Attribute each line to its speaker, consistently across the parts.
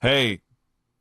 Speaker 1: Hey,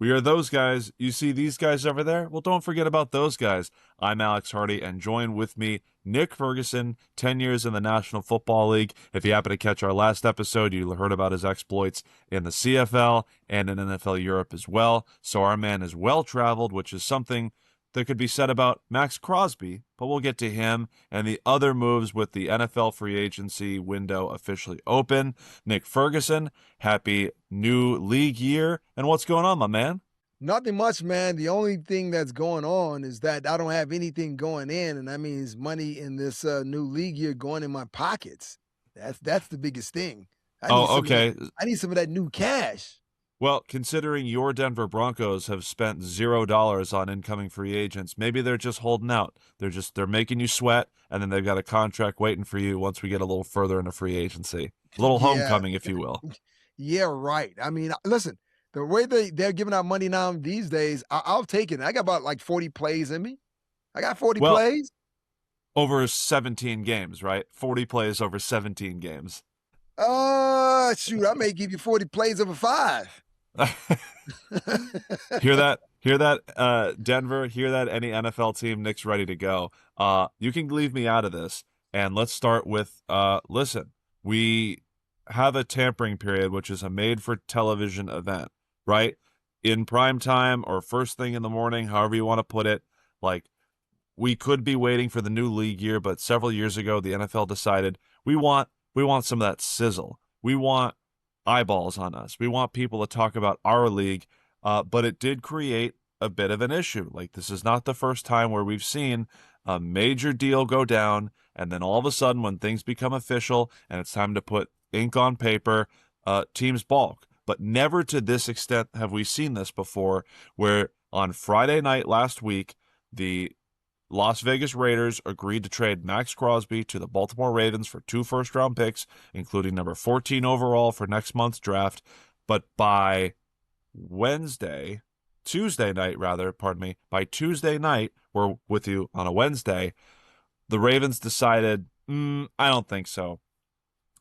Speaker 1: we are those guys. You see these guys over there? Well, don't forget about those guys. I'm Alex Hardy, and join with me, Nick Ferguson, 10 years in the National Football League. If you happen to catch our last episode, you heard about his exploits in the CFL and in NFL Europe as well. So our man is well-traveled, which is something that could be said about Maxx Crosby, but we'll get to him and the other moves with the NFL free agency window officially open. Nick Ferguson, happy new league year. And what's going on, my man?
Speaker 2: Nothing much, man. The only thing that's going on is that I don't have anything going in, and that means money in this new league year going in my pockets. That's the biggest thing. I need
Speaker 1: Oh,
Speaker 2: some of that.
Speaker 1: okay.
Speaker 2: I need some of that new cash.
Speaker 1: Well, considering your Denver Broncos have spent $0 on incoming free agents, maybe they're just holding out. They're making you sweat, and then they've got a contract waiting for you once we get a little further into free agency. A little
Speaker 2: Yeah,
Speaker 1: homecoming, if you will.
Speaker 2: yeah, right. I mean, listen, the way they're giving out money now these days, I'll take it. I got about like 40 plays in me. I got 40
Speaker 1: Well,
Speaker 2: plays.
Speaker 1: over 17 games, right? 40 plays over 17 games.
Speaker 2: Shoot, I may give you 40 plays over 5.
Speaker 1: Hear that? Hear that, Denver? Hear that? Any NFL team? Nick's ready to go. You can leave me out of this, and let's start with. Listen, we have a tampering period, which is a made-for-television event, right? In prime time or first thing in the morning, however you want to put it. Like, we could be waiting for the new league year, but several years ago, the NFL decided we want some of that sizzle. We want eyeballs on us. We want people to talk about our league, but it did create a bit of an issue. Like, this is not the first time where we've seen a major deal go down, and then all of a sudden, when things become official and it's time to put ink on paper, teams balk. But never to this extent have we seen this before, where on Friday night last week, the Las Vegas Raiders agreed to trade Maxx Crosby to the Baltimore Ravens for 2 first-round picks, including number 14 overall for next month's draft. But by Tuesday night, by Tuesday night, we're with you on a Wednesday, the Ravens decided, I don't think so.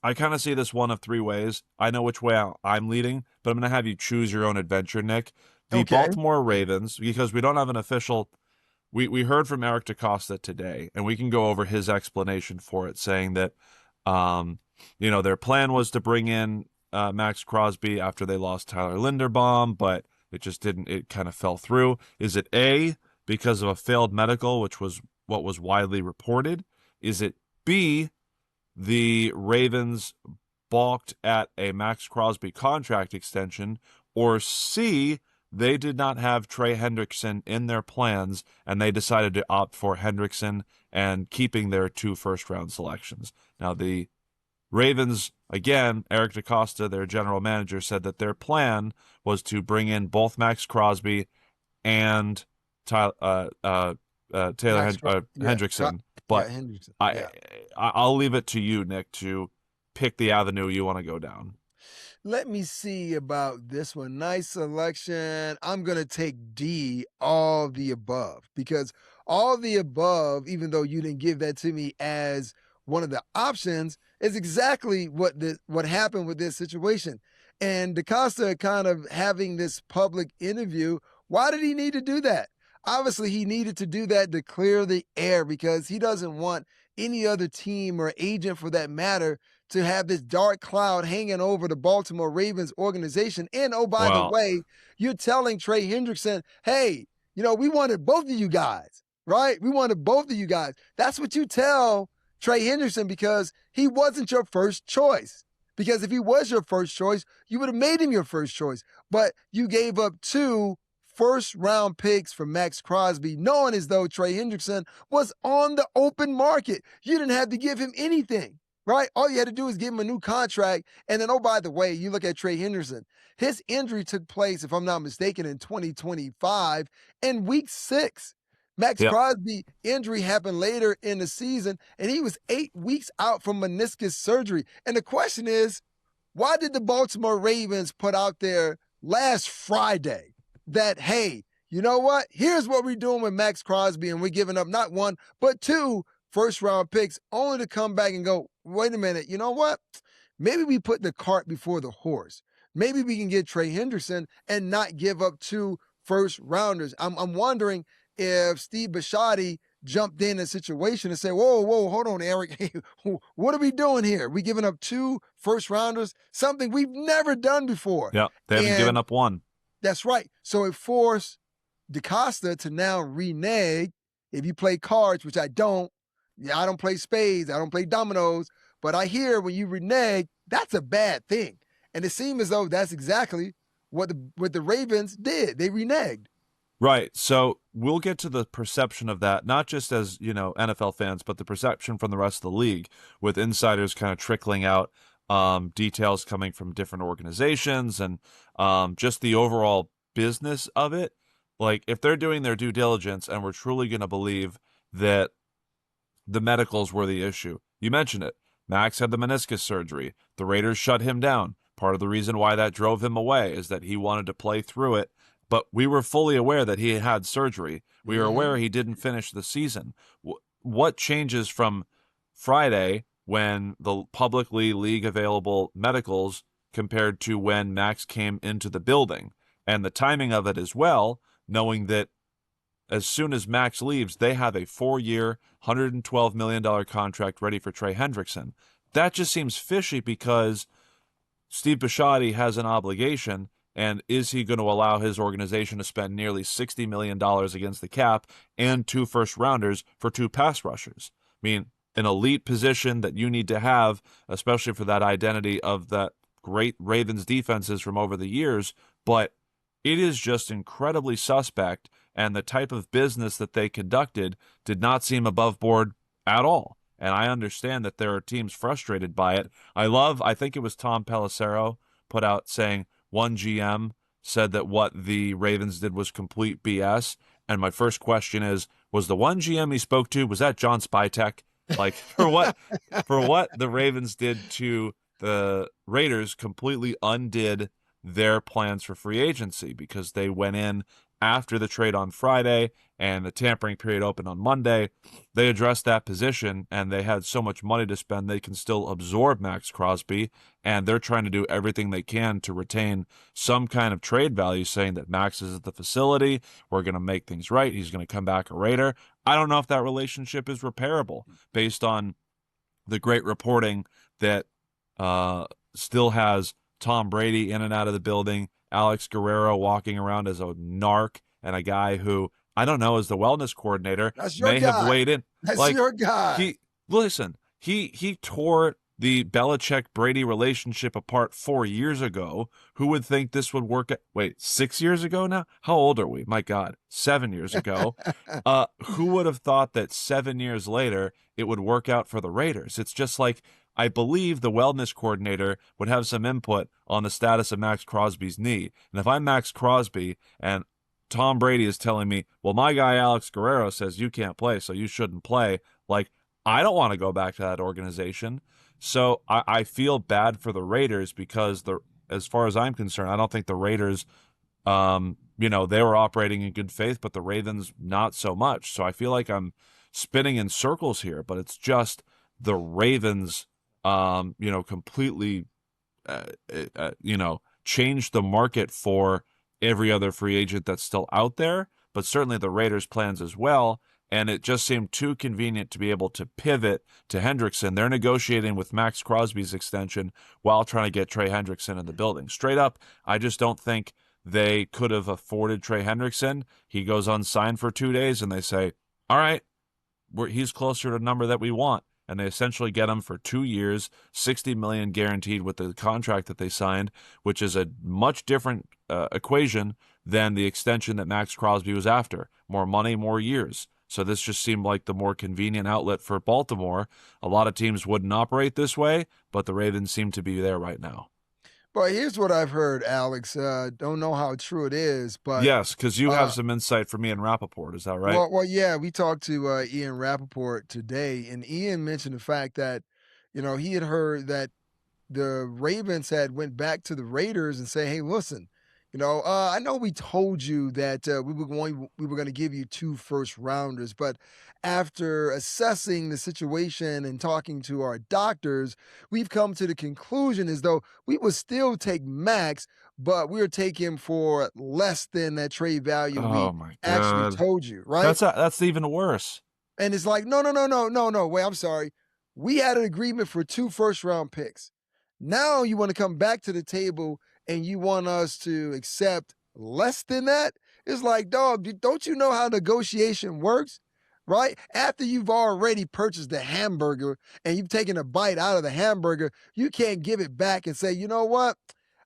Speaker 1: I kind of see this one of 3 ways. I know which way I'm leading, but I'm going to have you choose your own adventure, Nick. The
Speaker 2: Okay.
Speaker 1: Baltimore Ravens, because we don't have an official. We heard from Eric DaCosta today, and we can go over his explanation for it, saying that, their plan was to bring in Maxx Crosby after they lost Tyler Linderbaum, but it just didn't. It kind of fell through. Is it A, because of a failed medical, which was what was widely reported? Is it B, the Ravens balked at a Maxx Crosby contract extension, or C, they did not have Trey Hendrickson in their plans, and they decided to opt for Hendrickson and keeping their 2 first-round selections. Now, the Ravens, again, Eric DaCosta, their general manager, said that their plan was to bring in both Maxx Crosby and Taylor Hendrickson. But
Speaker 2: Hendrickson.
Speaker 1: I'll leave it to you, Nick, to pick the avenue you want to go down.
Speaker 2: Let me see about this one. Nice selection. I'm going to take D, all the above, because all the above, even though you didn't give that to me as one of the options, is exactly what happened with this situation. And DaCosta kind of having this public interview, why did he need to do that? Obviously, he needed to do that to clear the air because he doesn't want any other team or agent for that matter to have this dark cloud hanging over the Baltimore Ravens organization. And oh, by the
Speaker 1: Well,
Speaker 2: way, you're telling Trey Hendrickson, hey, we wanted both of you guys, right? We wanted both of you guys. That's what you tell Trey Hendrickson because he wasn't your first choice. Because if he was your first choice, you would have made him your first choice. But you gave up 2 first-round picks for Maxx Crosby, knowing as though Trey Hendrickson was on the open market. You didn't have to give him anything, right? All you had to do is give him a new contract. And then, oh, by the way, you look at Trey Hendrickson. His injury took place, if I'm not mistaken, in 2025 in week 6. Maxx
Speaker 1: yep.
Speaker 2: Crosby injury happened later in the season, and he was 8 weeks out from meniscus surgery. And the question is, why did the Baltimore Ravens put out there last Friday that, hey, you know what? Here's what we're doing with Maxx Crosby, and we're giving up not 1, but 2 first-round picks, only to come back and go, wait a minute, you know what? Maybe we put the cart before the horse. maybe we can get Trey Hendrickson and not give up 2 first rounders. I'm wondering if Steve Bisciotti jumped in a situation and said, whoa, hold on, Eric. Hey, what are we doing here? We giving up 2 first rounders, something we've never done before.
Speaker 1: Yeah, they haven't given
Speaker 2: And
Speaker 1: up one.
Speaker 2: that's right. So it forced DeCosta to now renege. If you play cards, which I don't, yeah, I don't play spades, I don't play dominoes, but I hear when you renege, that's a bad thing. And it seemed as though that's exactly what the Ravens did. They reneged.
Speaker 1: Right. So we'll get to the perception of that, not just as, NFL fans, but the perception from the rest of the league, with insiders kind of trickling out details coming from different organizations and just the overall business of it. Like, if they're doing their due diligence and we're truly going to believe that the medicals were the issue. You mentioned it. Max had the meniscus surgery. The Raiders shut him down. Part of the reason why that drove him away is that he wanted to play through it. But we were fully aware that he had surgery. We were aware he didn't finish the season. What changes from Friday, when the publicly league available medicals, compared to when Max came into the building? And the timing of it as well, knowing that as soon as Max leaves, they have a 4-year, $112 million contract ready for Trey Hendrickson. That just seems fishy, because Steve Bisciotti has an obligation, and is he going to allow his organization to spend nearly $60 million against the cap and 2 first-rounders for 2 pass rushers? I mean, an elite position that you need to have, especially for that identity of that great Ravens defenses from over the years, but it is just incredibly suspect, and the type of business that they conducted did not seem above board at all. And I understand that there are teams frustrated by it. I think it was Tom Pelissero put out saying one GM said that what the Ravens did was complete BS. And my first question is, was the one GM he spoke to, was that John Spytek? Like, for what the Ravens did to the Raiders completely undid their plans for free agency, because they went in after the trade on Friday and the tampering period opened on Monday. They addressed that position, and they had so much money to spend they can still absorb Maxx Crosby, and they're trying to do everything they can to retain some kind of trade value, saying that Max is at the facility, we're going to make things right, he's going to come back a Raider. I don't know if that relationship is repairable based on the great reporting that still has Tom Brady in and out of the building, Alex Guerrero walking around as a narc, and a guy who, I don't know, as the wellness coordinator,
Speaker 2: That's your
Speaker 1: may
Speaker 2: guy.
Speaker 1: have weighed in.
Speaker 2: That's your guy.
Speaker 1: He tore the Belichick-Brady relationship apart 4 years ago. Who would think this would work? Wait, 6 years ago now? How old are we? My God, 7 years ago. Who would have thought that 7 years later it would work out for the Raiders? It's just like, I believe the wellness coordinator would have some input on the status of Maxx Crosby's knee. And if I'm Maxx Crosby and Tom Brady is telling me, well, my guy Alex Guerrero says you can't play, so you shouldn't play, like, I don't want to go back to that organization. So I feel bad for the Raiders, because as far as I'm concerned, I don't think the Raiders, they were operating in good faith, but the Ravens not so much. So I feel like I'm spinning in circles here, but it's just the Ravens, completely, changed the market for every other free agent that's still out there, but certainly the Raiders' plans as well. And it just seemed too convenient to be able to pivot to Hendrickson. They're negotiating with Maxx Crosby's extension while trying to get Trey Hendrickson in the building. Straight up, I just don't think they could have afforded Trey Hendrickson. He goes unsigned for 2 days, and they say, all right, he's closer to the number that we want. And they essentially get him for 2 years, $60 million guaranteed with the contract that they signed, which is a much different equation than the extension that Maxx Crosby was after. More money, more years. So this just seemed like the more convenient outlet for Baltimore. A lot of teams wouldn't operate this way, but the Ravens seem to be there right now.
Speaker 2: But here's what I've heard, Alex. Don't know how true it is, but
Speaker 1: yes, because you have some insight from Ian Rappaport. Is that right?
Speaker 2: Well, yeah. We talked to Ian Rappaport today, and Ian mentioned the fact that, he had heard that the Ravens had went back to the Raiders and say, hey, listen, I know we told you that we were going to give you 2 first rounders, but after assessing the situation and talking to our doctors, we've come to the conclusion as though we would still take Max, but we'll take him for less than that trade value
Speaker 1: Oh
Speaker 2: we
Speaker 1: my
Speaker 2: actually
Speaker 1: God.
Speaker 2: told you, right?
Speaker 1: That's even worse.
Speaker 2: And it's like, no, no, no, no, no, no. Wait, I'm sorry. We had an agreement for 2 first round picks. Now you want to come back to the table and you want us to accept less than that? It's like, dog, don't you know how negotiation works? Right? After you've already purchased the hamburger and you've taken a bite out of the hamburger, you can't give it back and say, you know what?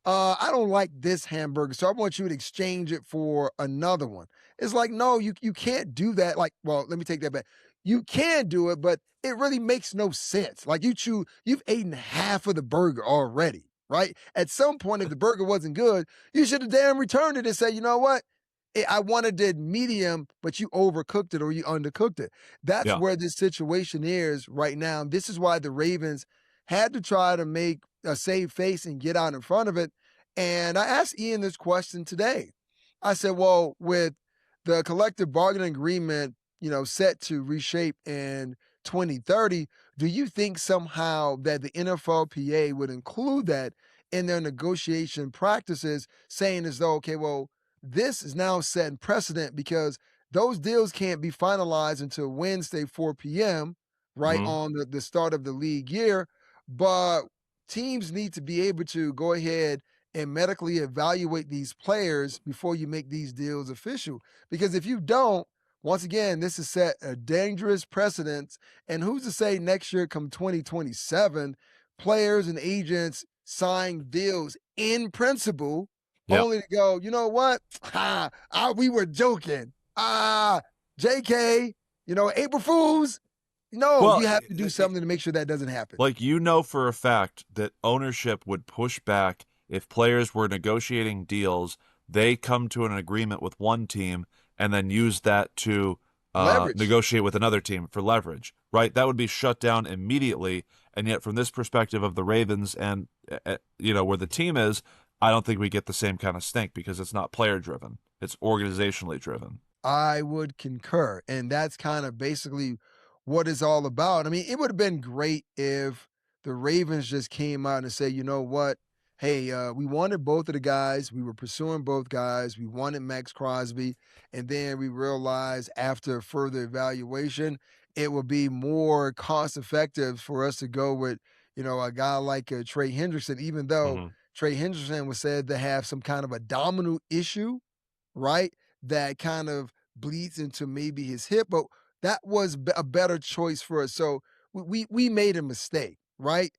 Speaker 2: I don't like this hamburger, so I want you to exchange it for another one. It's like, no, you can't do that. Like, well, let me take that back. You can do it, but it really makes no sense. Like you've eaten half of the burger already, right? At some point, if the burger wasn't good, you should have damn returned it and said, you know what? I wanted it medium, but you overcooked it or you undercooked it. That's
Speaker 1: Yeah.
Speaker 2: where this situation is right now. This is why the Ravens had to try to make a save face and get out in front of it. And I asked Ian this question today. I said, well, with the collective bargaining agreement, set to reshape in 2030, do you think somehow that the NFLPA would include that in their negotiation practices, saying as though, okay, well, this is now setting precedent because those deals can't be finalized until Wednesday, 4 p.m., right
Speaker 1: Hmm.
Speaker 2: on the start of the league year. But teams need to be able to go ahead and medically evaluate these players before you make these deals official. Because if you don't, once again, this has set a dangerous precedent. And who's to say next year, come 2027, players and agents sign deals in principle
Speaker 1: Yep.
Speaker 2: only to go, you know what? We were joking. JK, April Fools. No,
Speaker 1: Well,
Speaker 2: you have to do something to make sure that doesn't happen.
Speaker 1: like for a fact that ownership would push back if players were negotiating deals, they come to an agreement with one team and then use that to
Speaker 2: Leverage.
Speaker 1: negotiate with another team for leverage, right? That would be shut down immediately. And yet, from this perspective of the Ravens and where the team is, I don't think we get the same kind of stink because it's not player driven; it's organizationally driven.
Speaker 2: I would concur. And that's kind of basically what it's all about. I mean, it would have been great if the Ravens just came out and said, you know what? Hey, we wanted both of the guys. We were pursuing both guys. We wanted Maxx Crosby. And then we realized after further evaluation, it would be more cost effective for us to go with, a guy like Trey Hendrickson, even though
Speaker 1: Hmm.
Speaker 2: Trey Hendrickson was said to have some kind of abdominal issue, right? That kind of bleeds into maybe his hip, but that was a better choice for us. So we made a mistake, right?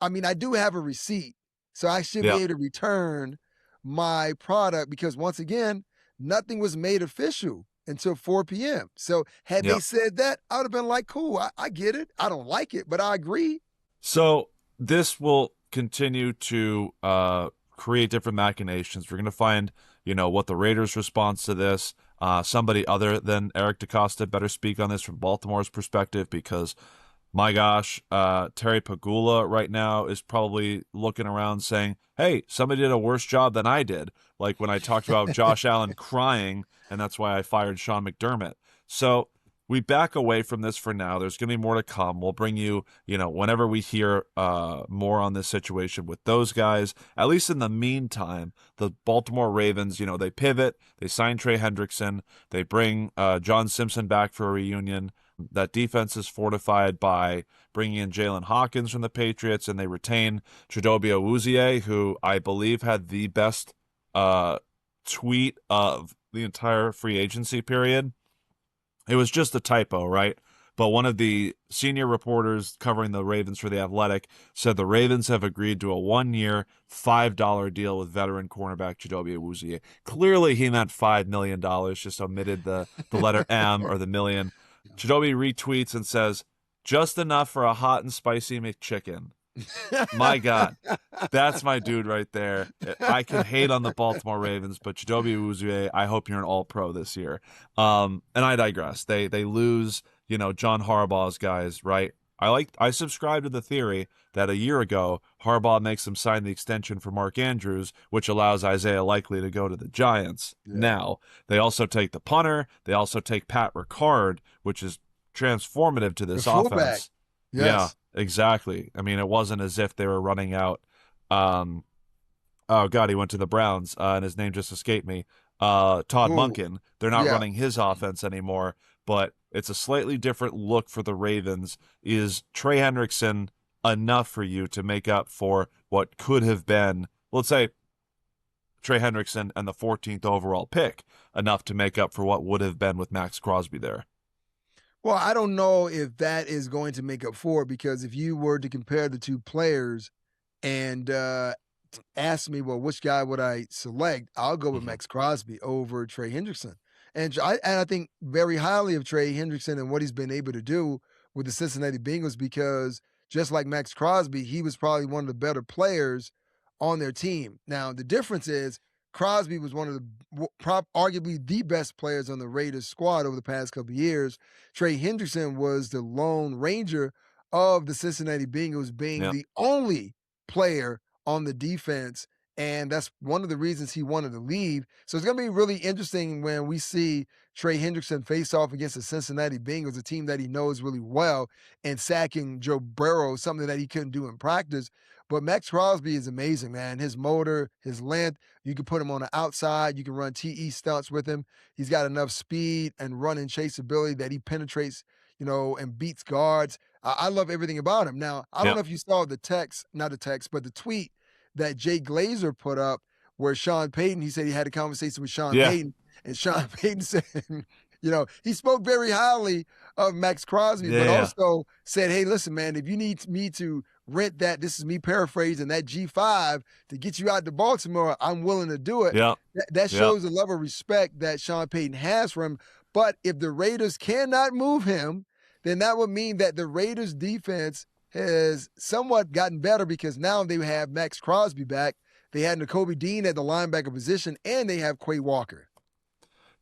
Speaker 2: I mean, I do have a receipt, so I should
Speaker 1: Yeah.
Speaker 2: be able to return my product because once again, nothing was made official until 4 p.m. So had they
Speaker 1: Yeah.
Speaker 2: said that, I would have been like, cool, I get it. I don't like it, but I agree.
Speaker 1: So this will continue to create different machinations. We're going to find, what the Raiders' response to this. Somebody other than Eric DaCosta better speak on this from Baltimore's perspective because, my gosh, Terry Pagula right now is probably looking around saying, hey, somebody did a worse job than I did. Like when I talked about Josh Allen crying, and that's why I fired Sean McDermott. So we back away from this for now. There's going to be more to come. We'll bring you, whenever we hear more on this situation with those guys. At least in the meantime, the Baltimore Ravens, they pivot. They sign Trey Hendrickson. They bring John Simpson back for a reunion. That defense is fortified by bringing in Jalen Hawkins from the Patriots, and they retain Chidobe Awuzie, who I believe had the best tweet of the entire free agency period. It was just a typo, right? But one of the senior reporters covering the Ravens for The Athletic said the Ravens have agreed to a 1-year, $5 deal with veteran cornerback Chidobe Awuzie. Clearly, he meant $5 million, just omitted the letter M or the million. Chidobe retweets and says, just enough for a hot and spicy McChicken. My God, that's my dude right there. I can hate on the Baltimore Ravens, but Chidobe Awuzie, I hope you're an All-Pro this year. And I digress. They lose, John Harbaugh's guys, right? I subscribe to the theory that a year ago Harbaugh makes him sign the extension for Mark Andrews, which allows Isaiah Likely to go to the Giants.
Speaker 2: Yeah.
Speaker 1: Now they also take the punter. They also take Pat Ricard, which is transformative to
Speaker 2: The
Speaker 1: this
Speaker 2: fullback.
Speaker 1: offense. Yeah,
Speaker 2: Yes.
Speaker 1: exactly. I mean, it wasn't as if they were running out. Um, oh God, he went to the Browns, and his name just escaped me. Todd
Speaker 2: Ooh.
Speaker 1: Monken. They're not
Speaker 2: Yeah.
Speaker 1: running his offense anymore, but it's a slightly different look for the Ravens. Is Trey Hendrickson enough for you to make up for what could have been, let's say, Trey Hendrickson and the 14th overall pick, enough to make up for what would have been with Maxx Crosby there?
Speaker 2: Well, I don't know if that is going to make up for it because if you were to compare the two players and ask me, well, which guy would I select? I'll go with
Speaker 1: Mm-hmm.
Speaker 2: Maxx Crosby over Trey Hendrickson. And I think very highly of Trey Hendrickson and what he's been able to do with the Cincinnati Bengals because just like Maxx Crosby, he was probably one of the better players on their team. Now, the difference is Crosby was one of the arguably the best players on the Raiders squad over the past couple of years. Trey Hendrickson was the lone ranger of the Cincinnati Bengals being
Speaker 1: Yeah.
Speaker 2: the only player on the defense. And that's one of the reasons he wanted to leave. So it's going to be really interesting when we see Trey Hendrickson face off against the Cincinnati Bengals, a team that he knows really well, and sacking Joe Burrow, something that he couldn't do in practice. But Maxx Crosby is amazing, man. His motor, his length, you can put him on the outside. You can run TE stunts with him. He's got enough speed and run and chase ability that he penetrates, and beats guards. I love everything about him. Now, I don't
Speaker 1: Yeah.
Speaker 2: know if you saw the text, not the text, but the tweet that Jay Glazer put up where Sean Payton, he said he had a conversation with Sean
Speaker 1: Yeah.
Speaker 2: Payton, and Sean Payton said, he spoke very highly of Maxx Crosby, but
Speaker 1: Yeah.
Speaker 2: also said, hey, listen, man, if you need me to rent that, this is me paraphrasing, that G5 to get you out to Baltimore, I'm willing to do it.
Speaker 1: Yeah.
Speaker 2: That
Speaker 1: Yeah.
Speaker 2: shows the level of respect that Sean Payton has for him. But if the Raiders cannot move him, then that would mean that the Raiders defense has somewhat gotten better because now they have Maxx Crosby back. They had Nakobe Dean at the linebacker position, and they have Quay Walker.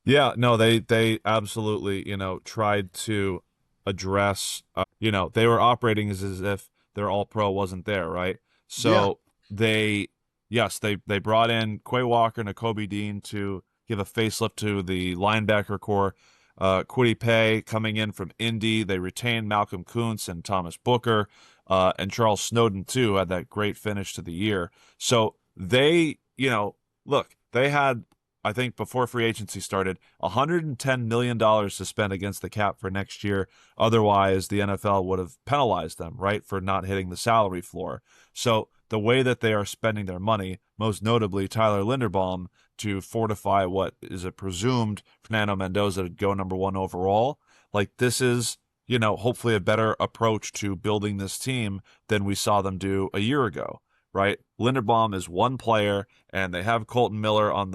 Speaker 1: Yeah, no, they absolutely, tried to address, they were operating as if their all pro wasn't there, right?
Speaker 2: Yeah.
Speaker 1: So they brought in Quay Walker, Nakobe Dean to give a facelift to the linebacker core. Kwity Paye coming in from Indy. They retained Malcolm Kuntz and Thomas Booker, and Charles Snowden too had that great finish to the year. So they, look, they had, I think before free agency started, $110 million to spend against the cap for next year. Otherwise, the NFL would have penalized them, right, for not hitting the salary floor. So the way that they are spending their money, most notably Tyler Linderbaum, to fortify what is a presumed Fernando Mendoza to go number one overall, like this is, hopefully a better approach to building this team than we saw them do a year ago. Right, Linderbaum is one player, and they have Colton Miller on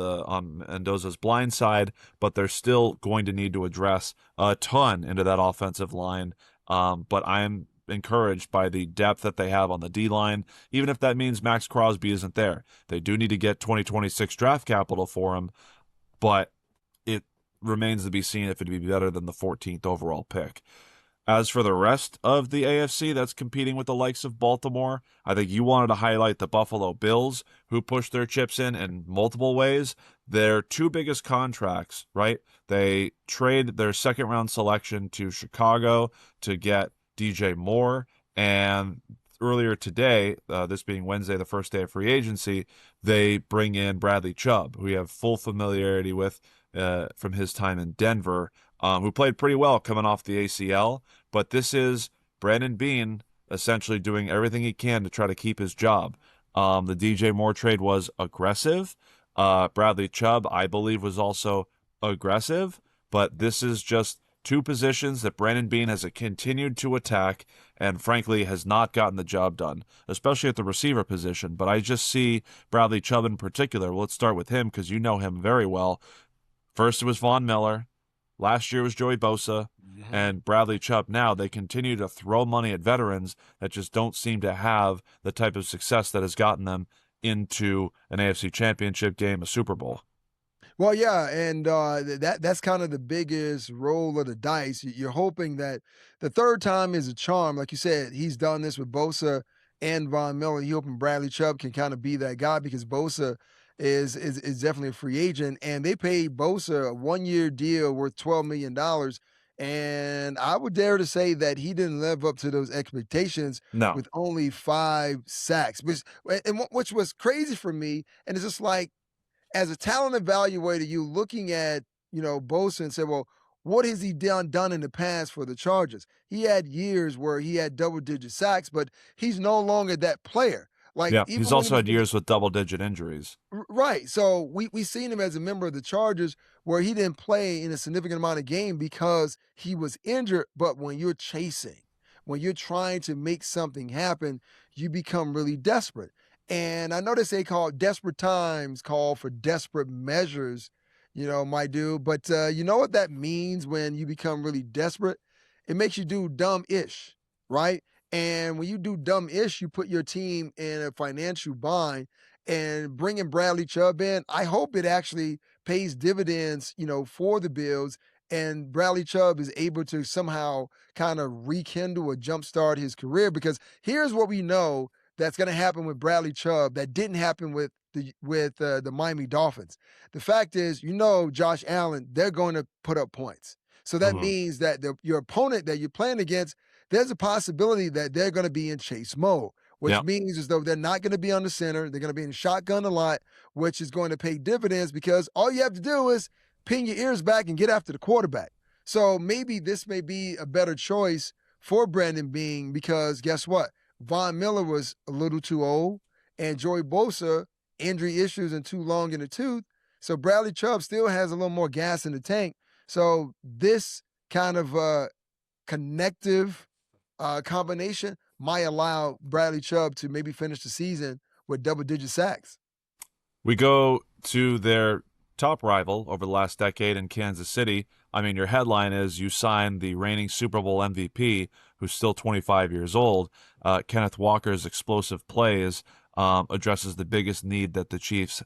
Speaker 1: Mendoza's blind side, but they're still going to need to address a ton into that offensive line. But I'm encouraged by the depth that they have on the D line, even if that means Maxx Crosby isn't there. They do need to get 2026 draft capital for him, but it remains to be seen if it'd be better than the 14th overall pick. As for the rest of the AFC that's competing with the likes of Baltimore, I think you wanted to highlight the Buffalo Bills, who pushed their chips in multiple ways. Their two biggest contracts, right? They trade their second round selection to Chicago to get DJ Moore. And earlier today, this being Wednesday, the first day of free agency, they bring in Bradley Chubb, who we have full familiarity with from his time in Denver, who played pretty well coming off the ACL. But this is Brandon Beane essentially doing everything he can to try to keep his job. The DJ Moore trade was aggressive. Bradley Chubb, I believe, was also aggressive. But this is just two positions that Brandon Beane has continued to attack and, frankly, has not gotten the job done, especially at the receiver position. But I just see Bradley Chubb in particular. Let's start with him because you know him very well. First, it was Von Miller. Last year was Joey Bosa and Bradley Chubb. Now they continue to throw money at veterans that just don't seem to have the type of success that has gotten them into an AFC championship game, a Super Bowl.
Speaker 2: Well, yeah, and that's kind of the biggest roll of the dice. You're hoping that the third time is a charm. Like you said, he's done this with Bosa and Von Miller. You hoping Bradley Chubb can kind of be that guy because Bosa is definitely a free agent, and they paid Bosa a 1 year deal worth $12 million. And I would dare to say that he didn't live up to those expectations
Speaker 1: No.
Speaker 2: with only 5 sacks, which was crazy for me. And it's just like, as a talent evaluator, you looking at, Bosa and say, well, what has he done in the past for the Chargers? He had years where he had double-digit sacks, but he's no longer that player. Like
Speaker 1: Yeah, he's
Speaker 2: even when he
Speaker 1: also
Speaker 2: was
Speaker 1: had
Speaker 2: with
Speaker 1: years with double-digit injuries.
Speaker 2: right. So we seen him as a member of the Chargers where he didn't play in a significant amount of game because he was injured. But when you're chasing, when you're trying to make something happen, you become really desperate. And I know they say call desperate times call for desperate measures, my dude. But you know what that means when you become really desperate? It makes you do dumb-ish, right? And when you do dumb-ish, you put your team in a financial bind, and bringing Bradley Chubb in, I hope it actually pays dividends, for the Bills. And Bradley Chubb is able to somehow kind of rekindle or jumpstart his career because here's what we know that's going to happen with Bradley Chubb that didn't happen with the Miami Dolphins. The fact is, Josh Allen, they're going to put up points. So that
Speaker 1: Hmm.
Speaker 2: means that your opponent that you're playing against, there's a possibility that they're going to be in chase mode, which
Speaker 1: Yeah.
Speaker 2: means as though they're not going to be on the center. They're going to be in shotgun a lot, which is going to pay dividends because all you have to do is pin your ears back and get after the quarterback. So maybe this may be a better choice for Brandon Beane because guess what? Von Miller was a little too old, and Joey Bosa, injury issues and too long in the tooth. So Bradley Chubb still has a little more gas in the tank. So this kind of connective combination might allow Bradley Chubb to maybe finish the season with double-digit sacks.
Speaker 1: We go to their top rival over the last decade in Kansas City. I mean, your headline is you signed the reigning Super Bowl MVP, who's still 25 years old. Kenneth Walker's explosive plays addresses the biggest need that the Chiefs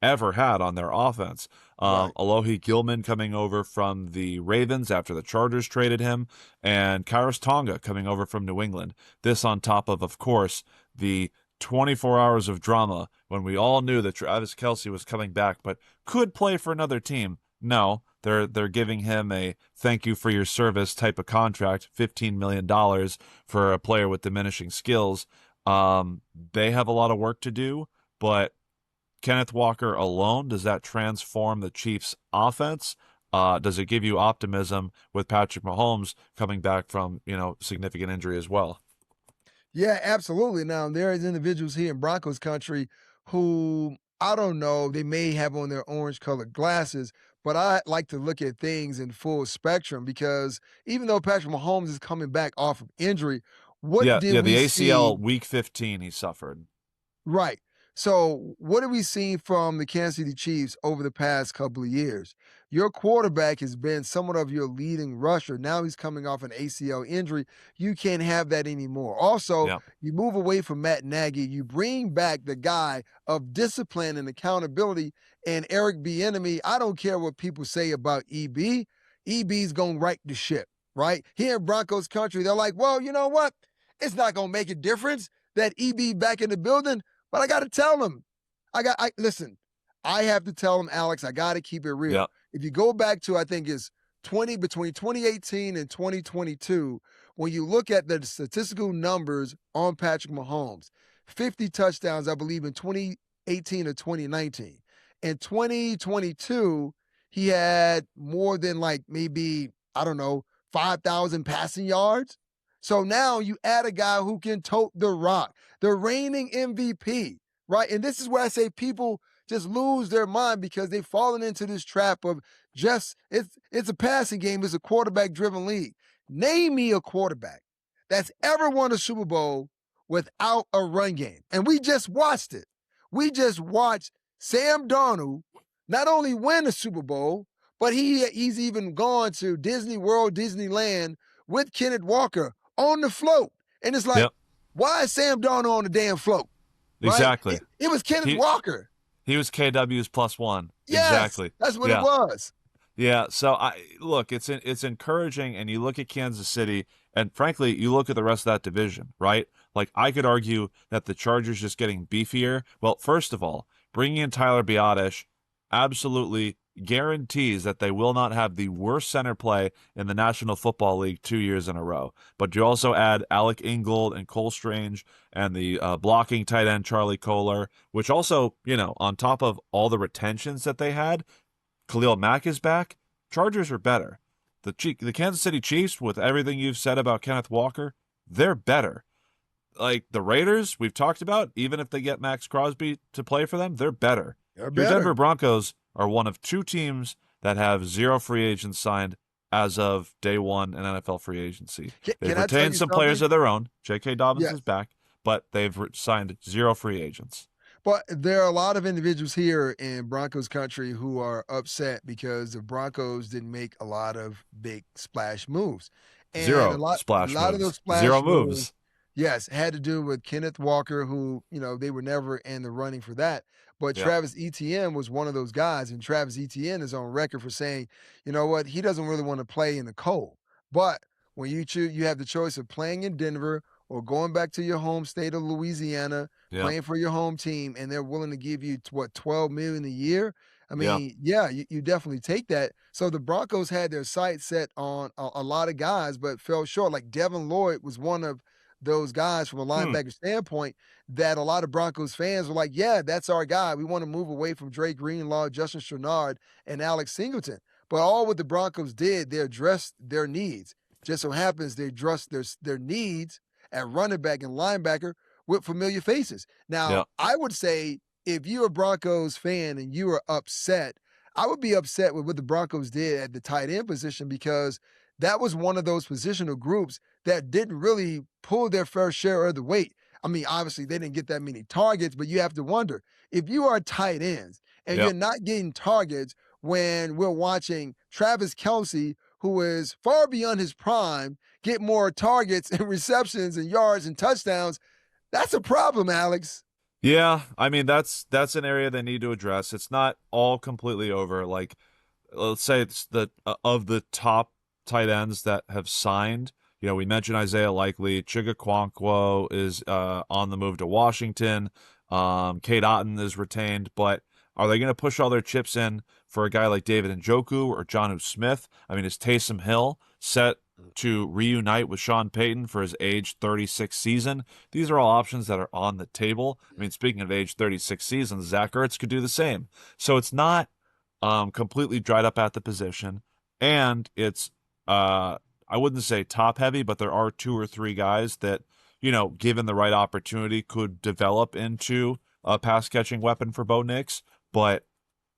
Speaker 1: ever had on their offense.
Speaker 2: Right.
Speaker 1: Alohi Gilman coming over from the Ravens after the Chargers traded him, and Kairos Tonga coming over from New England. This on top of course, the 24 hours of drama when we all knew that Travis Kelce was coming back, but could play for another team. No, they're giving him a thank you for your service type of contract, $15 million for a player with diminishing skills. They have a lot of work to do, but Kenneth Walker alone, does that transform the Chiefs' offense? Does it give you optimism with Patrick Mahomes coming back from, significant injury as well?
Speaker 2: Yeah, absolutely. Now, there is individuals here in Broncos country who, I don't know, they may have on their orange colored glasses, but I like to look at things in full spectrum because even though Patrick Mahomes is coming back off of injury, what
Speaker 1: Yeah,
Speaker 2: did
Speaker 1: yeah, the
Speaker 2: we
Speaker 1: ACL
Speaker 2: see?
Speaker 1: week 15 he suffered.
Speaker 2: Right. So, what have we seen from the Kansas City Chiefs over the past couple of years? Your quarterback has been somewhat of your leading rusher. Now he's coming off an ACL injury. You can't have that anymore. Also,
Speaker 1: Yeah.
Speaker 2: you move away from Matt Nagy. You bring back the guy of discipline and accountability. And Eric Bieniemy, I don't care what people say about EB. EB's going to right the ship, right? Here in Broncos country, they're like, well, you know what? It's not going to make a difference that EB back in the building. But I got to tell him. Listen, I have to tell him, Alex, I got to keep it real.
Speaker 1: Yeah.
Speaker 2: If you go back to, I think it's between 2018 and 2022, when you look at the statistical numbers on Patrick Mahomes, 50 touchdowns, I believe, in 2018 or 2019. In 2022, he had more than like maybe, I don't know, 5,000 passing yards. So now you add a guy who can tote the rock, the reigning MVP, right? And this is where I say people just lose their mind because they've fallen into this trap of just it's a passing game, it's a quarterback driven league. Name me a quarterback that's ever won a Super Bowl without a run game. And we just watched it. We just watched Sam Darnold not only win a Super Bowl, but he's even gone to Disney World, Disneyland with Kenneth Walker on the float. And it's like,
Speaker 1: Yep.
Speaker 2: why is Sam Darnold on the damn float? Right?
Speaker 1: Exactly.
Speaker 2: It was Kenneth
Speaker 1: He
Speaker 2: Walker.
Speaker 1: He was KW's +1.
Speaker 2: Yes,
Speaker 1: Exactly.
Speaker 2: that's what it
Speaker 1: Yeah.
Speaker 2: was.
Speaker 1: Yeah, so I look, it's encouraging, and you look at Kansas City, and frankly, you look at the rest of that division, right? Like I could argue that the Chargers just getting beefier. Well, first of all, bringing in Tyler Biadasz absolutely guarantees that they will not have the worst center play in the National Football League 2 years in a row. But you also add Alec Ingold and Cole Strange and the blocking tight end Charlie Kohler, which also, on top of all the retentions that they had. Khalil Mack is back. Chargers are better. The Kansas City Chiefs, with everything you've said about Kenneth Walker, they're better. Like the Raiders, we've talked about, even if they get Maxx Crosby to play for them, they're better.
Speaker 2: They're
Speaker 1: Your Denver
Speaker 2: better.
Speaker 1: Broncos are one of two teams that have zero free agents signed as of day one in NFL free agency. They've
Speaker 2: Can I tell
Speaker 1: retained
Speaker 2: you
Speaker 1: some players
Speaker 2: something?
Speaker 1: of their own. J.K. Dobbins is
Speaker 2: Yes.
Speaker 1: back, but they've signed zero free agents.
Speaker 2: But there are a lot of individuals here in Broncos country who are upset because the Broncos didn't make a lot of big splash moves. And a
Speaker 1: Zero
Speaker 2: lot a
Speaker 1: splash
Speaker 2: lot of those
Speaker 1: moves. Zero
Speaker 2: splash moves,
Speaker 1: moves.
Speaker 2: yes, had to do with Kenneth Walker, who, they were never in the running for that. But
Speaker 1: Yeah.
Speaker 2: Travis Etienne was one of those guys, and Travis Etienne is on record for saying, you know what, he doesn't really want to play in the cold. But when you choose, you have the choice of playing in Denver or going back to your home state of Louisiana,
Speaker 1: Yeah.
Speaker 2: playing for your home team, and they're willing to give you what, 12 million a year. I
Speaker 1: Yeah.
Speaker 2: mean, yeah, you definitely take that. So the Broncos had their sights set on a lot of guys, but fell short. Like Devin Lloyd was one of those guys from a
Speaker 1: Hmm.
Speaker 2: linebacker standpoint that a lot of Broncos fans were like, yeah, that's our guy. We want to move away from Drake Greenlaw, Justin Chouinard, and Alex Singleton. But all what the Broncos did, they addressed their needs. Just so happens they addressed their needs at running back and linebacker with familiar faces. Now,
Speaker 1: Yeah.
Speaker 2: I would say if you're a Broncos fan and you are upset, I would be upset with what the Broncos did at the tight end position because that was one of those positional groups that didn't really pull their fair share of the weight. I mean, obviously they didn't get that many targets, but you have to wonder if you are tight ends and
Speaker 1: Yeah.
Speaker 2: you're not getting targets when we're watching Travis Kelsey, who is far beyond his prime, get more targets and receptions and yards and touchdowns. That's a problem, Alex.
Speaker 1: Yeah, I mean that's an area they need to address. It's not all completely over. Like let's say it's the of the top tight ends that have signed. We mentioned Isaiah Likely, Chigakwonkwo is on the move to Washington. Kate Otten is retained, but are they going to push all their chips in for a guy like David Njoku or Jonnu Smith? I mean, is Taysom Hill set to reunite with Sean Payton for his age 36 season? These are all options that are on the table. I mean, speaking of age 36 seasons, Zach Ertz could do the same. So it's not completely dried up at the position, and it's I wouldn't say top heavy, but there are two or three guys that given the right opportunity, could develop into a pass catching weapon for Bo Nix. But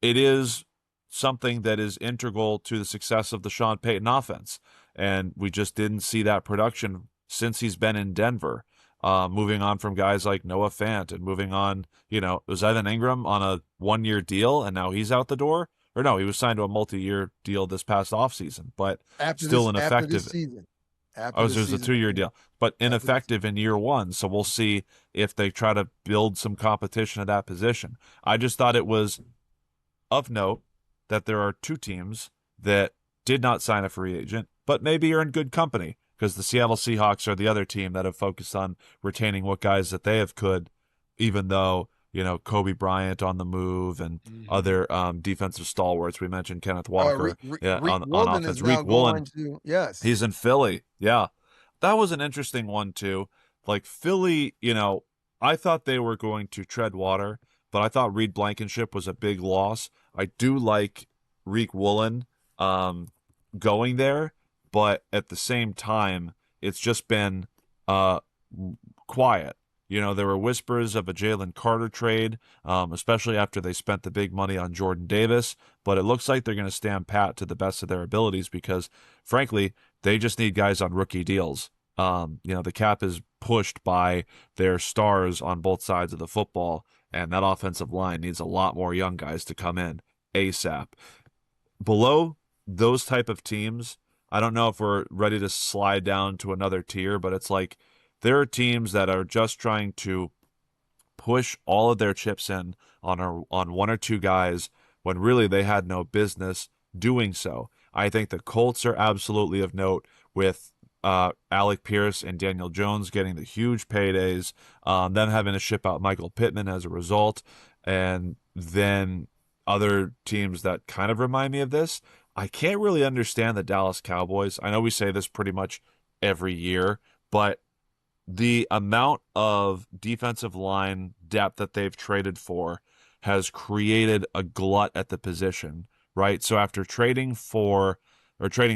Speaker 1: it is something that is integral to the success of the Sean Payton offense, and we just didn't see that production since he's been in Denver. Moving on from guys like Noah Fant and moving on, it was Evan Ingram on a 1-year deal and now he's out the door. Or no, he was signed to a multi-year deal this past offseason, but still
Speaker 2: After this
Speaker 1: ineffective.
Speaker 2: season.
Speaker 1: Oh,
Speaker 2: After
Speaker 1: it
Speaker 2: this
Speaker 1: was a
Speaker 2: season.
Speaker 1: 2-year deal, but
Speaker 2: After this
Speaker 1: ineffective in year one. So we'll see if they try to build some competition at that position. I just thought it was of note that there are two teams that did not sign a free agent, but maybe you're in good company because the Seattle Seahawks are the other team that have focused on retaining what guys that they have could, even though, Kobe Bryant on the move and
Speaker 2: Mhm.
Speaker 1: other defensive stalwarts. We mentioned Kenneth Walker, yeah,
Speaker 2: Reek
Speaker 1: on
Speaker 2: Woolen
Speaker 1: offense.
Speaker 2: is now
Speaker 1: Reek Woolen,
Speaker 2: going to, yes.
Speaker 1: he's in Philly. Yeah. That was an interesting one too. Like Philly, I thought they were going to tread water, but I thought Reed Blankenship was a big loss. I do like Reek Woolen going there, but at the same time, it's just been uh quiet. There were whispers of a Jalen Carter trade, especially after they spent the big money on Jordan Davis, but it looks like they're going to stand pat to the best of their abilities because, frankly, they just need guys on rookie deals. The cap is pushed by their stars on both sides of the football, and that offensive line needs a lot more young guys to come in ASAP. Below those type of teams, I don't know if we're ready to slide down to another tier, but it's like there are teams that are just trying to push all of their chips in on one or two guys when really they had no business doing so. I think the Colts are absolutely of note with Alec Pierce and Daniel Jones getting the huge paydays, them having to ship out Michael Pittman as a result, and then other teams that kind of remind me of this. I can't really understand the Dallas Cowboys. I know we say this pretty much every year, but the amount of defensive line depth that they've traded for has created a glut at the position, right? So after trading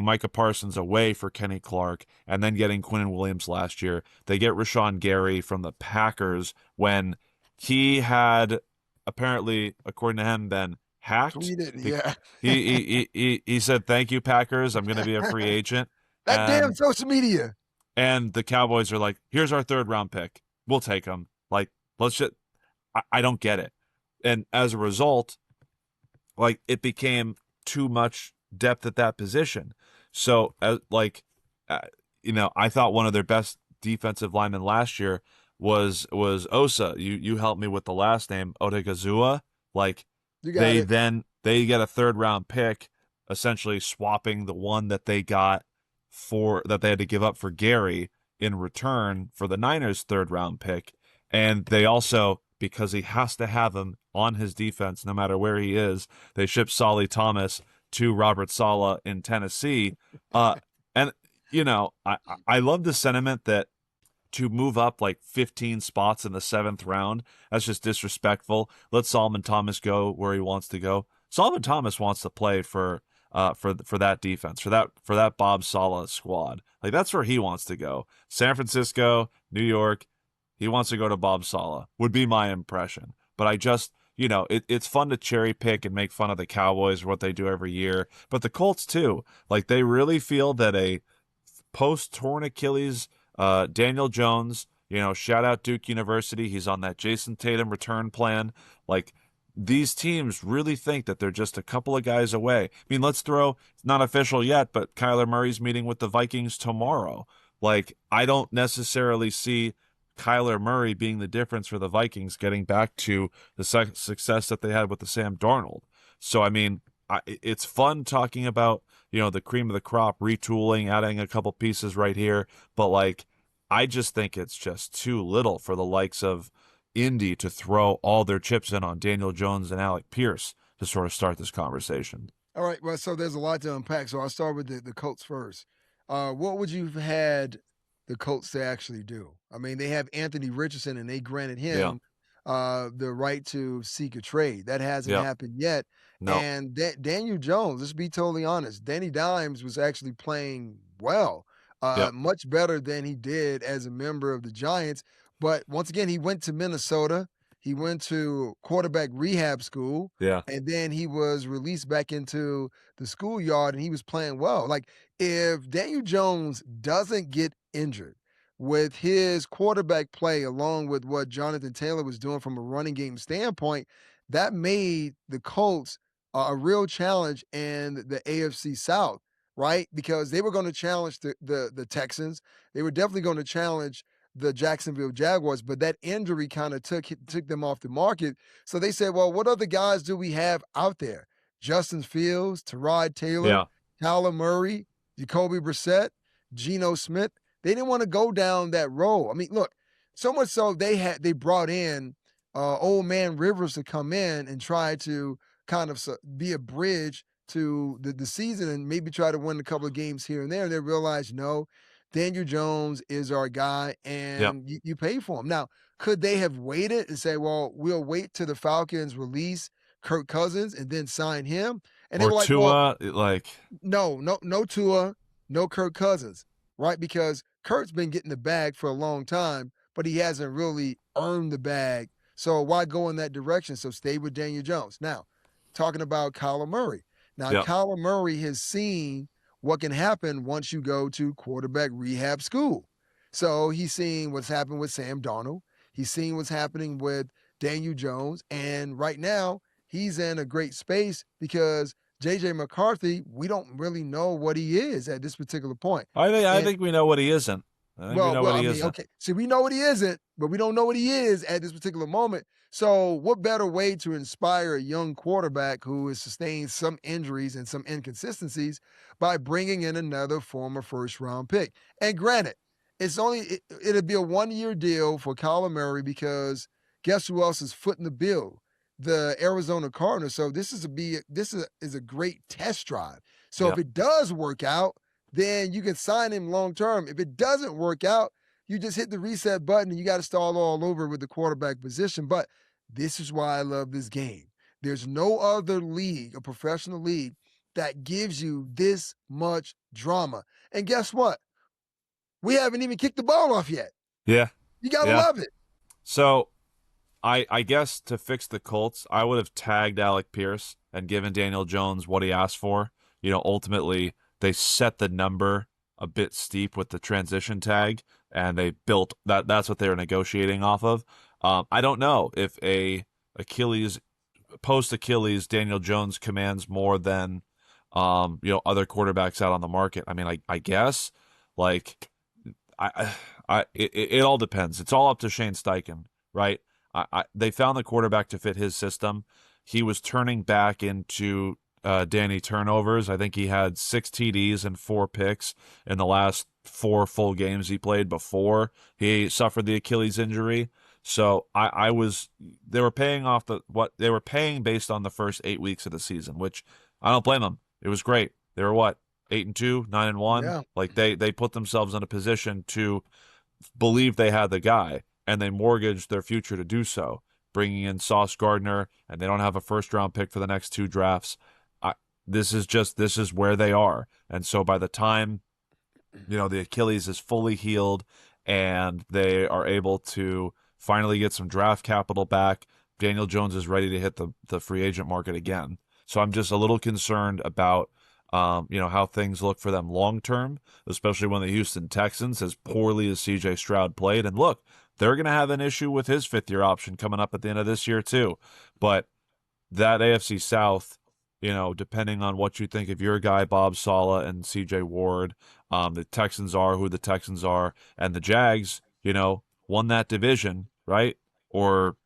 Speaker 1: Micah Parsons away for Kenny Clark and then getting Quinnen Williams last year, they get Rashawn Gary from the Packers when he had apparently, according to him, been hacked.
Speaker 2: Tweeted, yeah.
Speaker 1: He said, "Thank you, Packers. I'm going to be a free agent."
Speaker 2: That damn
Speaker 1: And
Speaker 2: social media.
Speaker 1: and the Cowboys are like, "Here's our third round pick. We'll take him." Like, let's just. I don't get it. And as a result, like it became too much depth at that position. So, uh, I thought one of their best defensive linemen last year was Osa. You helped me with the last name, Odigazua. Like
Speaker 2: You got it.
Speaker 1: they get a third round pick, essentially swapping the one that they got for that they had to give up for Gary in return for the Niners' third round pick. And they also, because he has to have him on his defense no matter where he is, they ship Solly Thomas to Robert Saleh in Tennessee. And I love the sentiment that to move up like 15 spots in the 7th round, that's just disrespectful. Let Solomon Thomas go where he wants to go. Solomon Thomas wants to play for that defense, for that Bob Saleh squad. Like that's where he wants to go. San Francisco, New York, he wants to go to Bob Saleh, would be my impression. But I just, it's fun to cherry pick and make fun of the Cowboys for what they do every year. But the Colts too, like they really feel that a post-torn Achilles, Daniel Jones, shout out Duke University. He's on that Jason Tatum return plan. Like these teams really think that they're just a couple of guys away. I mean, it's not official yet, but Kyler Murray's meeting with the Vikings tomorrow. Like I don't necessarily see Kyler Murray being the difference for the Vikings getting back to the success that they had with the Sam Darnold. So, I mean, it's fun talking about, the cream of the crop, retooling, adding a couple pieces right here. But, like, I just think it's just too little for the likes of Indy to throw all their chips in on Daniel Jones and Alec Pierce to sort of start this conversation.
Speaker 2: All right. Well, so there's a lot to unpack. So I'll start with the Colts first. What would you have had the Colts to actually do? I mean, they have Anthony Richardson, and they granted him the right to seek a trade. That hasn't happened yet.
Speaker 1: No.
Speaker 2: And Daniel Jones, let's be totally honest, Danny Dimes was actually playing well, much better than he did as a member of the Giants. But once again, he went to Minnesota. He went to quarterback rehab school.
Speaker 1: Yeah.
Speaker 2: And then he was released back into the schoolyard, and he was playing well. Like, if Daniel Jones doesn't get injured with his quarterback play, along with what Jonathan Taylor was doing from a running game standpoint, that made the Colts a real challenge in the AFC South, right? Because they were going to challenge the Texans. They were definitely going to challenge the Jacksonville Jaguars, but that injury kind of took them off the market. So they said, well, what other guys do we have out there? Justin Fields, Tyrod Taylor, Kyler Murray, Jacoby Brissett, Geno Smith. They didn't want to go down that road. I mean, look, so much so they brought in old man Rivers to come in and try to kind of be a bridge to the season and maybe try to win a couple of games here and there. And they realized, no, Daniel Jones is our guy, and you pay for him. Now, could they have waited and say, well, we'll wait till the Falcons release Kirk Cousins and then sign him? And they
Speaker 1: Or
Speaker 2: were like,
Speaker 1: Tua,
Speaker 2: no Tua, no Kirk Cousins, right? Because Kirk's been getting the bag for a long time, but he hasn't really earned the bag. So why go in that direction? So stay with Daniel Jones. Now, talking about Kyler Murray. Now, Kyler Murray has seen what can happen once you go to quarterback rehab school. So he's seeing what's happened with Sam Darnold. He's seeing what's happening with Daniel Jones. And right now, he's in a great space because J.J. McCarthy, we don't really know what he is at this particular point.
Speaker 1: I think we know what he isn't. I think we
Speaker 2: Well,
Speaker 1: know
Speaker 2: well,
Speaker 1: what
Speaker 2: I
Speaker 1: he
Speaker 2: mean,
Speaker 1: isn't.
Speaker 2: okay. See, we know what he isn't, but we don't know what he is at this particular moment. So, what better way to inspire a young quarterback who has sustained some injuries and some inconsistencies by bringing in another former first round pick? And granted, it'll be a 1 year deal for Kyler Murray because guess who else is footing the bill? The Arizona Cardinals. So this is a great test drive. So if
Speaker 1: Yep.
Speaker 2: it does work out, then you can sign him long term. If it doesn't work out, you just hit the reset button and you got to start all over with the quarterback position. But this is why I love this game. There's no other league, a professional league, that gives you this much drama. And guess what? We haven't even kicked the ball off yet.
Speaker 1: Yeah.
Speaker 2: You got to
Speaker 1: Yeah.
Speaker 2: love it.
Speaker 1: So I guess to fix the Colts, I would have tagged Alec Pierce and given Daniel Jones what he asked for. Ultimately they set the number a bit steep with the transition tag, and they built that. That's what they were negotiating off of. I don't know if a Achilles post Achilles Daniel Jones commands more than other quarterbacks out on the market. I mean, I guess like it all depends. It's all up to Shane Steichen, right? They found the quarterback to fit his system. He was turning back into Danny turnovers. I think he had 6 TDs and 4 picks in the last 4 full games he played before he suffered the Achilles injury. So they were paying off what they were paying based on the first 8 weeks of the season, which I don't blame them. It was great. They were what, 8-2, 9-1.
Speaker 2: Yeah.
Speaker 1: Like they put themselves in a position to believe they had the guy, and they mortgaged their future to do so, bringing in Sauce Gardner, and they don't have a first round pick for the next 2 drafts. This is where they are, and so by the time the Achilles is fully healed and they are able to finally get some draft capital back, Daniel Jones is ready to hit the free agent market again. So I'm just a little concerned about how things look for them long term, especially when the Houston Texans, as poorly as CJ Stroud played, and look, they're going to have an issue with his 5th-year option coming up at the end of this year too. But that AFC South, depending on what you think of your guy Bob Saleh and CJ Ward, the Texans are who the Texans are, and the Jags, won that division, right? Or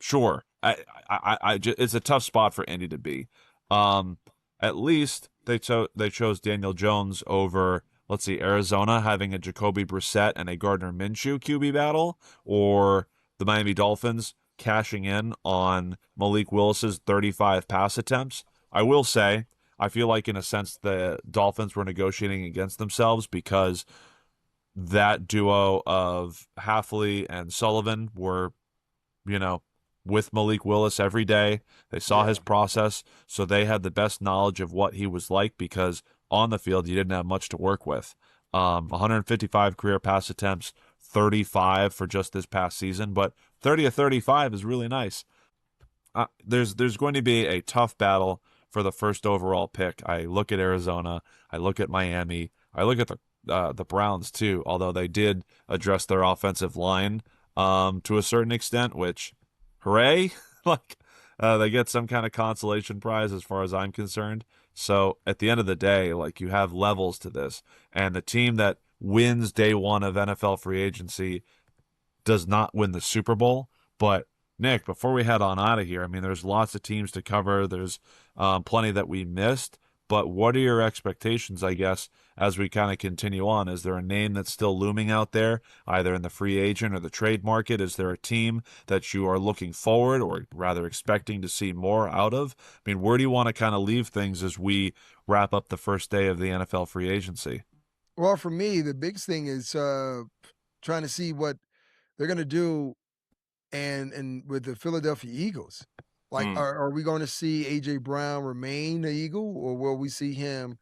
Speaker 1: sure, it's a tough spot for Indy to be. At least they chose Daniel Jones over, let's see, Arizona having a Jacoby Brissett and a Gardner Minshew QB battle, or the Miami Dolphins cashing in on Malik Willis's 35 pass attempts. I will say, I feel like in a sense the Dolphins were negotiating against themselves because that duo of Halfley and Sullivan were, with Malik Willis every day. They saw his
Speaker 2: Yeah.
Speaker 1: process, so they had the best knowledge of what he was like because on the field you didn't have much to work with. 155 career pass attempts, 35 for just this past season, but 30 of 35 is really nice. There's going to be a tough battle for the first overall pick. I look at Arizona, I look at Miami, I look at the Browns too, although they did address their offensive line to a certain extent, which hooray, like they get some kind of consolation prize as far as I'm concerned. So at the end of the day, like you have levels to this, and the team that wins day one of NFL free agency does not win the Super Bowl. But Nick, before we head on out of here, I mean, there's lots of teams to cover. There's plenty that we missed. But what are your expectations, I guess, as we kind of continue on? Is there a name that's still looming out there, either in the free agent or the trade market? Is there a team that you are looking forward or rather expecting to see more out of? I mean, where do you want to kind of leave things as we wrap up the first day of the NFL free agency?
Speaker 2: Well, for me, the biggest thing is trying to see what they're going to do and with the Philadelphia Eagles. Like,
Speaker 1: Hmm.
Speaker 2: are we going to see AJ Brown remain the Eagle, or will we see him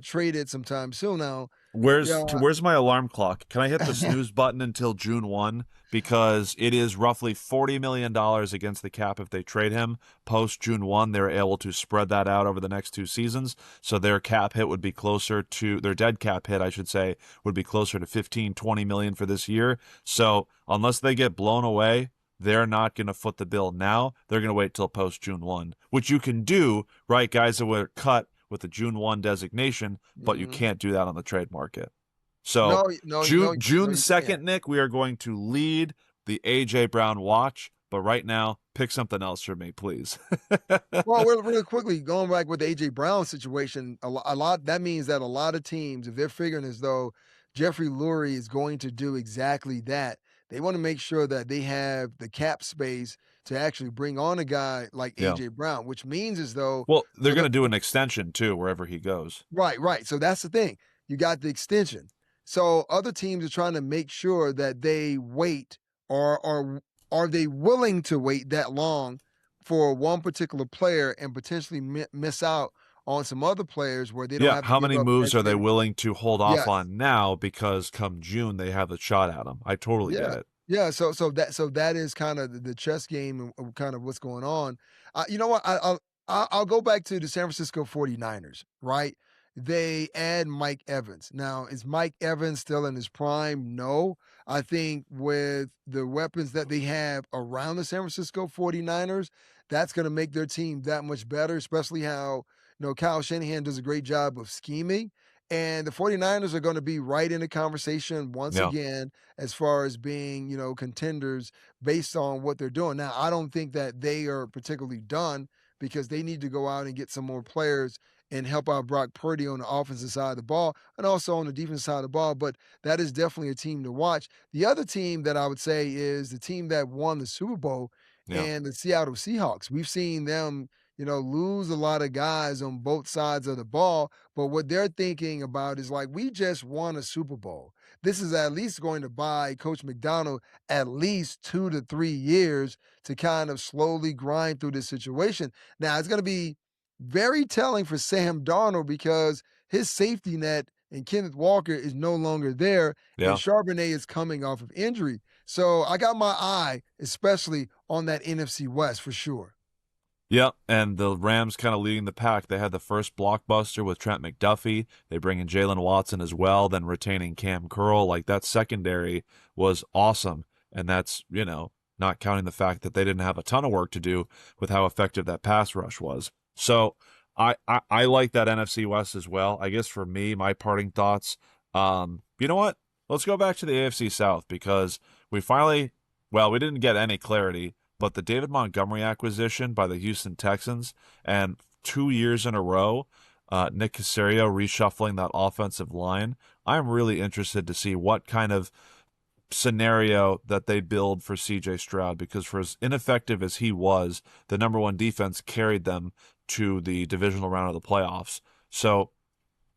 Speaker 2: traded sometime soon? Now, yeah,
Speaker 1: Where's my alarm clock? Can I hit the snooze button until June 1? Because it is roughly $40 million against the cap if they trade him. Post June 1, they're able to spread that out over the next 2 seasons. So their cap hit would be closer to their dead cap hit, I should say, would be closer to 15, 20 million for this year. So unless they get blown away, they're not going to foot the bill now. They're going to wait till post June 1, which you can do, right? Guys that were cut with the June 1 designation, but you
Speaker 2: mhm.
Speaker 1: can't do that on the trade market. So
Speaker 2: No, no, no,
Speaker 1: June
Speaker 2: you can't.
Speaker 1: 2nd, Nick, we are going to lead the AJ Brown watch. But right now, pick something else for me, please.
Speaker 2: Well, really quickly, going back with the AJ Brown situation, a lot that means that a lot of teams, if they're figuring as though Jeffrey Lurie is going to do exactly that, they want to make sure that they have the cap space to actually bring on a guy like
Speaker 1: Yeah.
Speaker 2: AJ Brown, which means as though
Speaker 1: Well, they're
Speaker 2: for
Speaker 1: going
Speaker 2: the
Speaker 1: to do an extension too, wherever he goes.
Speaker 2: right, right. So that's the thing. You got the extension. So other teams are trying to make sure that they wait, or are they willing to wait that long for one particular player and potentially miss out on some other players where they don't
Speaker 1: Yeah.
Speaker 2: have to
Speaker 1: How
Speaker 2: give
Speaker 1: many
Speaker 2: up
Speaker 1: moves are they
Speaker 2: extra.
Speaker 1: willing to hold off
Speaker 2: Yes.
Speaker 1: on now because come June they have a shot at him? I totally get
Speaker 2: Yeah.
Speaker 1: it.
Speaker 2: Yeah, so that is kind of the chess game and kind of what's going on. You know what? I'll go back to the San Francisco 49ers, right? They add Mike Evans. Now, is Mike Evans still in his prime? No. I think with the weapons that they have around the San Francisco 49ers, that's going to make their team that much better, especially how, Kyle Shanahan does a great job of scheming. And the 49ers are going to be right in the conversation once
Speaker 1: Yeah.
Speaker 2: again as far as being, contenders based on what they're doing. Now, I don't think that they are particularly done because they need to go out and get some more players and help out Brock Purdy on the offensive side of the ball and also on the defensive side of the ball. But that is definitely a team to watch. The other team that I would say is the team that won the Super Bowl
Speaker 1: Yeah.
Speaker 2: and the Seattle Seahawks. We've seen them, lose a lot of guys on both sides of the ball. But what they're thinking about is like, we just won a Super Bowl. This is at least going to buy Coach McDonald at least 2 to 3 years to kind of slowly grind through this situation. Now, it's going to be very telling for Sam Darnold because his safety net and Kenneth Walker is no longer there, and
Speaker 1: Yeah.
Speaker 2: Charbonnet is coming off of injury. So I got my eye, especially on that NFC West for sure.
Speaker 1: Yep, and the Rams kind of leading the pack. They had the first blockbuster with Trent McDuffie. They bring in Jalen Watson as well, then retaining Cam Curl. Like that secondary was awesome. And that's, not counting the fact that they didn't have a ton of work to do with how effective that pass rush was. So I like that NFC West as well. I guess for me, my parting thoughts, you know what? Let's go back to the AFC South because we didn't get any clarity, but the David Montgomery acquisition by the Houston Texans and 2 years in a row, Nick Caserio reshuffling that offensive line, I'm really interested to see what kind of scenario that they build for CJ Stroud because for as ineffective as he was, the number one defense carried them to the divisional round of the playoffs. So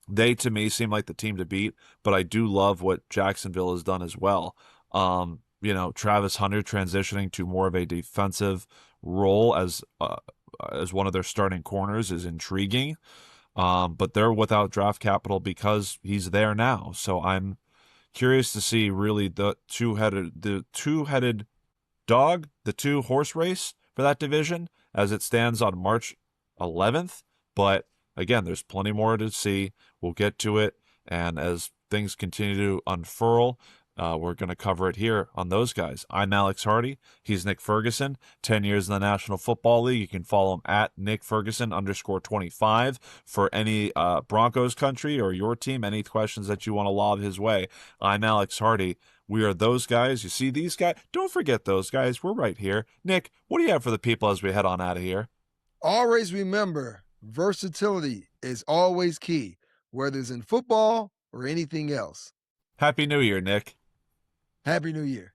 Speaker 1: they to me seem like the team to beat, but I do love what Jacksonville has done as well. Travis Hunter transitioning to more of a defensive role as one of their starting corners is intriguing. But they're without draft capital because he's there now. So I'm curious to see really the two-headed dog, the two horse race for that division as it stands on March 11th. But again, there's plenty more to see. We'll get to it. And as things continue to unfurl, we're going to cover it here on those guys. I'm Alex Hardy. He's Nick Ferguson, 10 years in the National Football League. You can follow him at Nick Ferguson _25 for any Broncos country or your team, any questions that you want to lob his way. I'm Alex Hardy. We are those guys. You see these guys? Don't forget those guys. We're right here. Nick, what do you have for the people as we head on out of here?
Speaker 2: Always remember, versatility is always key, whether it's in football or anything else.
Speaker 1: Happy New Year, Nick.
Speaker 2: Happy New Year.